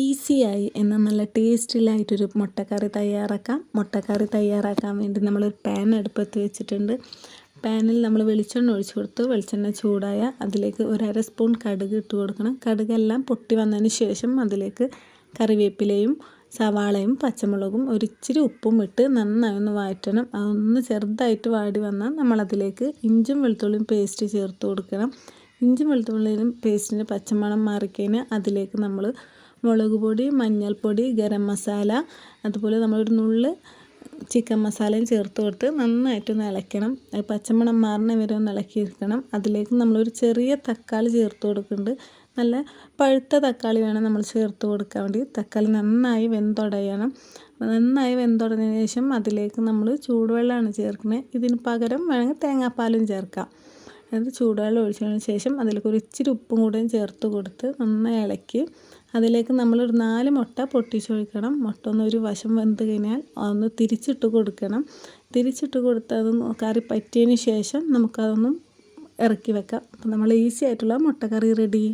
ഈസിയായി എന്നാൽ നല്ല ടേസ്റ്റിലായിട്ടൊരു മുട്ടക്കറി തയ്യാറാക്കാം. മുട്ടക്കറി തയ്യാറാക്കാൻ വേണ്ടി നമ്മളൊരു പാൻ അടുപ്പത്ത് വെച്ചിട്ടുണ്ട്. പാനിൽ നമ്മൾ വെളിച്ചെണ്ണ ഒഴിച്ച് കൊടുത്ത് വെളിച്ചെണ്ണ ചൂടായ അതിലേക്ക് ഒരു അര സ്പൂൺ കടുക് ഇട്ട് കൊടുക്കണം. കടുകെല്ലാം പൊട്ടി വന്നതിന് ശേഷം അതിലേക്ക് കറിവേപ്പിലയും സവാളയും പച്ചമുളകും ഒരിച്ചിരി ഉപ്പും ഇട്ട് നന്നായി ഒന്ന് വഴറ്റണം. അതൊന്ന് ചെറുതായിട്ട് വാടി വന്നാൽ നമ്മളതിലേക്ക് ഇഞ്ചും വെളുത്തുള്ളിയും പേസ്റ്റ് ചേർത്ത് കൊടുക്കണം. ഇഞ്ചും വെളുത്തുള്ളിയും പേസ്റ്റിൻ്റെ പച്ചമണം മാറിക്കഴിഞ്ഞാൽ അതിലേക്ക് നമ്മൾ മുളക് പൊടി, മഞ്ഞൾപ്പൊടി, ഗരം മസാല, അതുപോലെ നമ്മളൊരു നുള്ള് ചിക്കൻ മസാലയും ചേർത്ത് കൊടുത്ത് നന്നായിട്ടൊന്ന് ഇളക്കണം. പച്ചമണം മാറുന്ന വരെ ഒന്ന് ഇളക്കിയിരിക്കണം. അതിലേക്ക് നമ്മളൊരു ചെറിയ തക്കാളി ചേർത്ത് കൊടുക്കുന്നുണ്ട്. നല്ല പഴുത്ത തക്കാളി വേണം നമ്മൾ ചേർത്ത് കൊടുക്കാൻ വേണ്ടി. തക്കാളി നന്നായി വെന്തുടയണം. നന്നായി വെന്തുടഞ്ഞതിന് ശേഷം അതിലേക്ക് നമ്മൾ ചൂടുവെള്ളമാണ് ചേർക്കുന്നത്. ഇതിന് പകരം വേണമെങ്കിൽ തേങ്ങാപ്പാലും ചേർക്കാം. അത് ചൂടുവെള്ളം ഒഴിച്ചതിന് ശേഷം അതിലേക്ക് ഒരു ഇച്ചിരി ഉപ്പും കൂടെയും ചേർത്ത് കൊടുത്ത് നന്നായി ഇളക്കി അതിലേക്ക് നമ്മളൊരു 4 മുട്ട പൊട്ടിച്ചൊഴിക്കണം. മുട്ട ഒന്ന് ഒരു വശം വെന്ത് കഴിഞ്ഞാൽ ഒന്ന് തിരിച്ചിട്ട് കൊടുക്കണം. തിരിച്ചിട്ട് കൊടുത്ത് അത് കറി പറ്റിയതിന് ശേഷം നമുക്കതൊന്നും ഇറക്കി വെക്കാം. അപ്പോൾ നമ്മൾ ഈസി ആയിട്ടുള്ള മുട്ടക്കറി റെഡി.